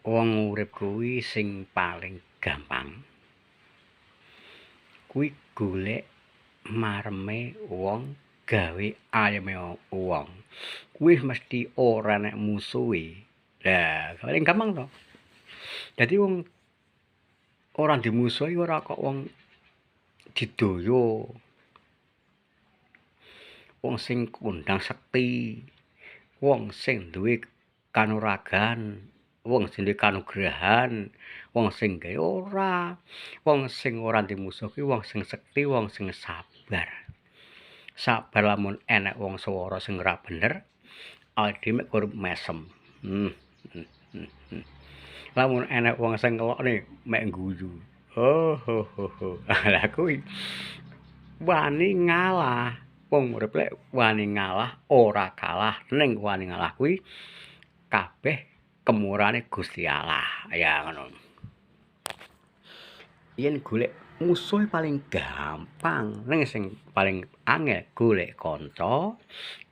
Wong urip kuwi sing paling gampang kuwi golek mareme wong, gawe ayeme wong. Kuwi mesti ora nek musuhe. Lah, paling gampang to. Dadi wong ora dimusuhi ora kok wong didaya. Wong sing kondang sekti, wong sing duwe kanuragan, wong sing duwe kanugrahan, wong sing gawe ora. Wong sing ora dimusuh kuwi wong sing sekti, wong sing sabar. Sabar lamun enek wong swara sing ora bener, awake dhewe mek kudu mesem. Hmm, hmm, hmm. Lamun enek wong sing ngelokne mek ngguyu. Oh, ho, ho, ho. Lah kuwi wani ngalah. Wong urip lek wani ngalah ora kalah, ning wani ngalah kuwi kabeh kemurahane Gusti Allah. Ya ngono. Yen golek musuh paling gampang, ning sing paling angel golek kanca,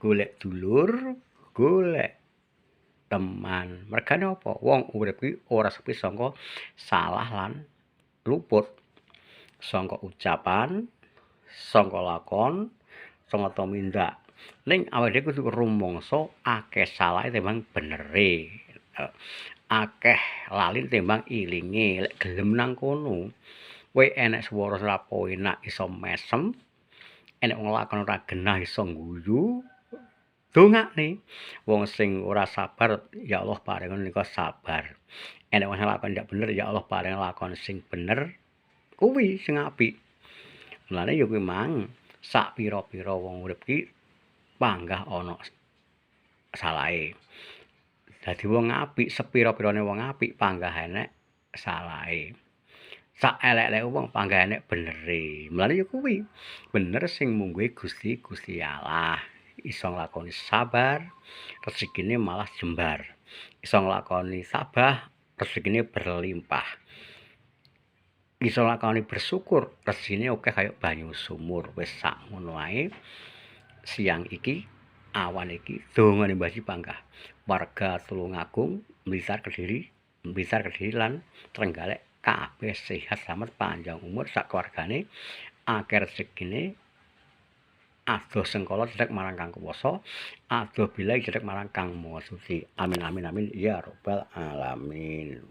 golek dulur, golek teman. Mergane apa? Wong urip kuwi ora sepi saka salah lan luput. Saka ucapan, saka lakon, saka tumindak. Ning awake dhewe kudu rumangsa akeh salahe timbang benere. Akeh lali timbang ilinge. Lek gelem nang kono, kowe enek swara ora penak iso mesem, enek wong lakon ora genah iso ngguyu. Dongakne wong sing ora sabar, ya Allah paringa nika sabar. Enek wong lakon ndak bener, ya Allah paringa lakon sing bener. Kuwi sing apik. Mulane ya kuwi mang sak pira-pira wong urip ki panggah ana salahe. Dadi wong apik, sepira-pirane wong apik panggah enek salahe. Sak elek-eleke wong panggah enek benere. Mulane ya kuwi bener sing mungguhe Gusti Allah. Iso nglakoni sabar, rezekine malah jembar. Iso nglakoni sabah, rezekine berlimpah. Iso nglakoni bersyukur, rezekine akeh kaya banyu sumur. Wis sak ngono ae. Siang iki, awan iki dongane Mbah Haji panggah. Warga Tulungagung, Blitar Kediri lan Trenggalek kabeh sehat slamet panjang umur sak keluargane, akeh rezekine, adoh sengkala cedhek marang Kang Kuwasa, adoh bilai cedhek marang Kang Maha Suci. Amin amin amin ya rabbal alamin.